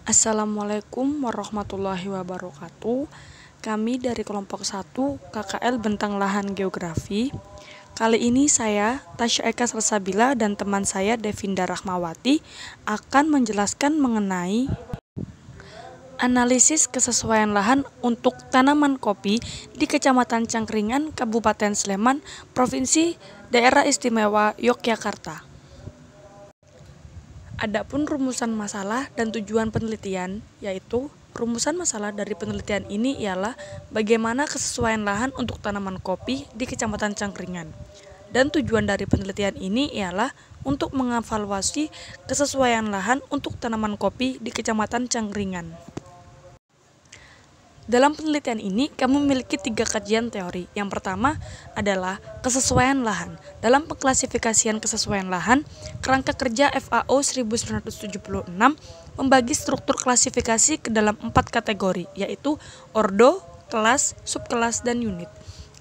Assalamualaikum warahmatullahi wabarakatuh. Kami dari kelompok 1 KKL Bentang Lahan Geografi. Kali ini saya, Tasya Eka Salsabila, dan teman saya Devinda Rahmawati akan menjelaskan mengenai analisis kesesuaian lahan untuk tanaman kopi di Kecamatan Cangkringan, Kabupaten Sleman, Provinsi Daerah Istimewa Yogyakarta. Adapun rumusan masalah dan tujuan penelitian, yaitu rumusan masalah dari penelitian ini ialah bagaimana kesesuaian lahan untuk tanaman kopi di Kecamatan Cangkringan. Dan tujuan dari penelitian ini ialah untuk mengevaluasi kesesuaian lahan untuk tanaman kopi di Kecamatan Cangkringan. Dalam penelitian ini, kami memiliki 3 kajian teori. Yang pertama adalah kesesuaian lahan. Dalam pengklasifikasian kesesuaian lahan, kerangka kerja FAO 1976 membagi struktur klasifikasi ke dalam 4 kategori, yaitu ordo, kelas, subkelas, dan unit.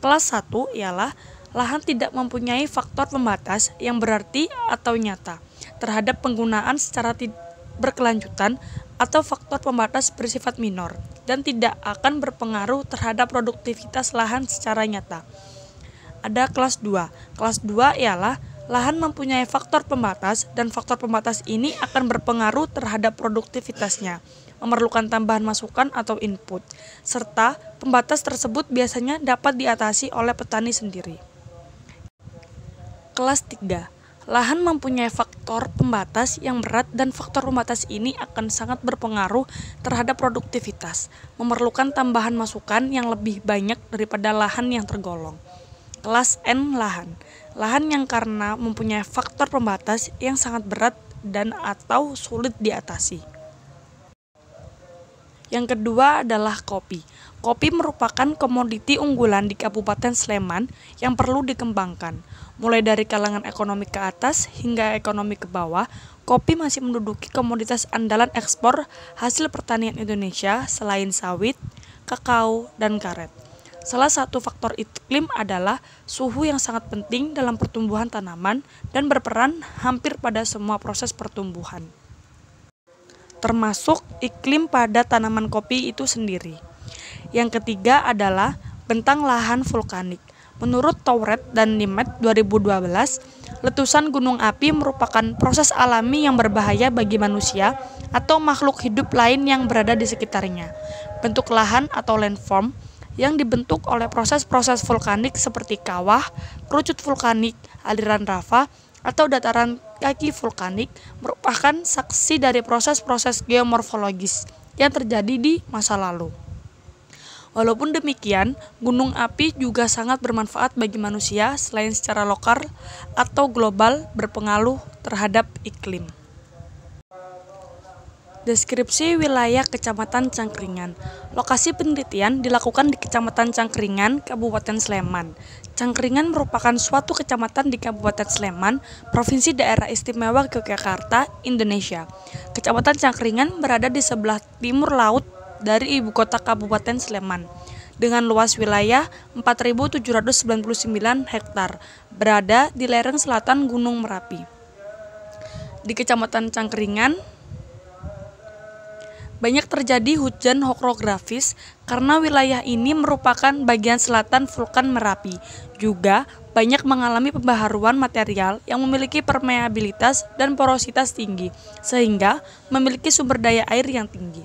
Kelas 1 ialah lahan tidak mempunyai faktor pembatas yang berarti atau nyata terhadap penggunaan secara berkelanjutan atau faktor pembatas bersifat minor dan tidak akan berpengaruh terhadap produktivitas lahan secara nyata. Ada kelas 2. Kelas 2 ialah lahan mempunyai faktor pembatas dan faktor pembatas ini akan berpengaruh terhadap produktivitasnya, memerlukan tambahan masukan atau input, serta pembatas tersebut biasanya dapat diatasi oleh petani sendiri. Kelas 3. Lahan mempunyai faktor pembatas yang berat dan faktor pembatas ini akan sangat berpengaruh terhadap produktivitas, memerlukan tambahan masukan yang lebih banyak daripada lahan yang tergolong. Kelas N lahan. Lahan yang karena mempunyai faktor pembatas yang sangat berat dan atau sulit diatasi. Yang kedua adalah kopi. Kopi merupakan komoditi unggulan di Kabupaten Sleman yang perlu dikembangkan. Mulai dari kalangan ekonomi ke atas hingga ekonomi ke bawah, kopi masih menduduki komoditas andalan ekspor hasil pertanian Indonesia selain sawit, kakao, dan karet. Salah satu faktor iklim adalah suhu yang sangat penting dalam pertumbuhan tanaman dan berperan hampir pada semua proses pertumbuhan, termasuk iklim pada tanaman kopi itu sendiri. Yang ketiga adalah bentang lahan vulkanik. Menurut Tourette dan Nimet 2012, letusan gunung api merupakan proses alami yang berbahaya bagi manusia atau makhluk hidup lain yang berada di sekitarnya. Bentuk lahan atau landform yang dibentuk oleh proses-proses vulkanik seperti kawah, kerucut vulkanik, aliran lava, atau dataran kaki vulkanik merupakan saksi dari proses-proses geomorfologis yang terjadi di masa lalu. Walaupun demikian, gunung api juga sangat bermanfaat bagi manusia selain secara lokal atau global berpengaruh terhadap iklim. Deskripsi wilayah Kecamatan Cangkringan. Lokasi penelitian dilakukan di Kecamatan Cangkringan, Kabupaten Sleman. Cangkringan merupakan suatu kecamatan di Kabupaten Sleman, Provinsi Daerah Istimewa Yogyakarta, Indonesia. Kecamatan Cangkringan berada di sebelah timur laut dari ibu kota Kabupaten Sleman, dengan luas wilayah 4.799 hektar, berada di lereng selatan Gunung Merapi. Di Kecamatan Cangkringan, banyak terjadi hujan orografis karena wilayah ini merupakan bagian selatan vulkan Merapi. Juga banyak mengalami pembaharuan material yang memiliki permeabilitas dan porositas tinggi, sehingga memiliki sumber daya air yang tinggi.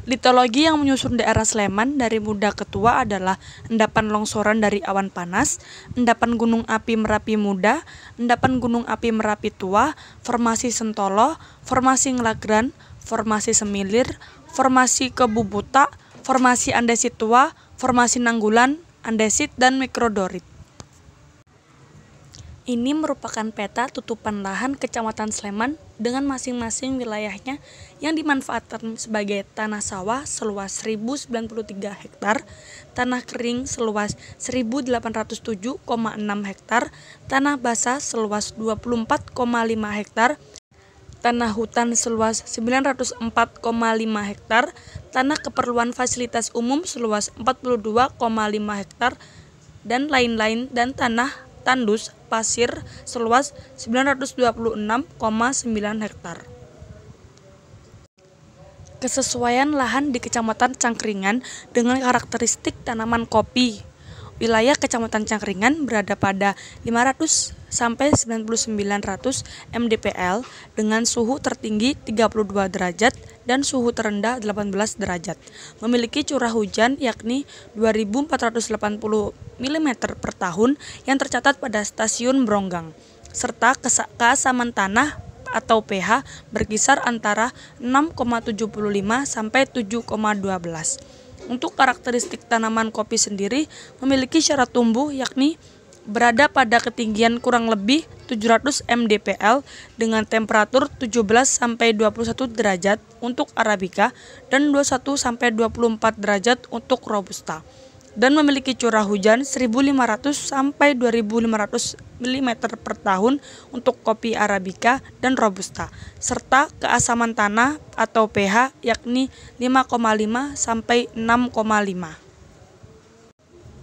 Litologi yang menyusun daerah Sleman dari muda ke tua adalah endapan longsoran dari awan panas, endapan gunung api Merapi muda, endapan gunung api Merapi tua, formasi Sentolo, formasi Ngelagran, formasi Semilir, formasi Kebubuta, formasi Andesit tua, formasi Nanggulan, Andesit, dan Mikrodorit. Ini merupakan peta tutupan lahan Kecamatan Sleman dengan masing-masing wilayahnya yang dimanfaatkan sebagai tanah sawah seluas 1.093 hektar, tanah kering seluas 1.807,6 hektar, tanah basah seluas 24,5 hektar, tanah hutan seluas 904,5 hektar, tanah keperluan fasilitas umum seluas 42,5 hektar, dan lain-lain, dan tanah tandus pasir seluas 926,9 hektar. Kesesuaian lahan di Kecamatan Cangkringan dengan karakteristik tanaman kopi. Wilayah Kecamatan Cangkringan berada pada 500 sampai 9900 mdpl dengan suhu tertinggi 32 derajat dan suhu terendah 18 derajat. Memiliki curah hujan yakni 2480 mm per tahun yang tercatat pada stasiun Bronggang, serta keasaman tanah atau pH berkisar antara 6,75 sampai 7,12. Untuk karakteristik tanaman kopi sendiri memiliki syarat tumbuh yakni berada pada ketinggian kurang lebih 700 mdpl dengan temperatur 17 sampai 21 derajat untuk Arabica dan 21 sampai 24 derajat untuk Robusta, dan memiliki curah hujan 1.500 sampai 2.500 mm per tahun untuk kopi Arabica dan Robusta, serta keasaman tanah atau pH yakni 5,5 sampai 6,5.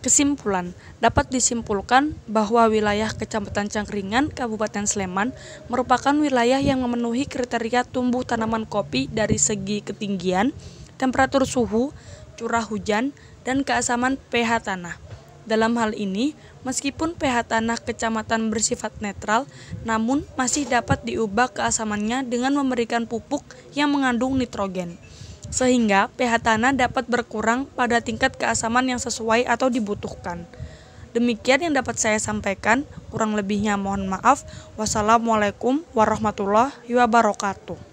Kesimpulan, dapat disimpulkan bahwa wilayah Kecamatan Cangkringan, Kabupaten Sleman merupakan wilayah yang memenuhi kriteria tumbuh tanaman kopi dari segi ketinggian, temperatur suhu, curah hujan, dan keasaman pH tanah. Dalam hal ini, meskipun pH tanah kecamatan bersifat netral, namun masih dapat diubah keasamannya dengan memberikan pupuk yang mengandung nitrogen, sehingga pH tanah dapat berkurang pada tingkat keasaman yang sesuai atau dibutuhkan. Demikian yang dapat saya sampaikan, kurang lebihnya mohon maaf. Wassalamualaikum warahmatullahi wabarakatuh.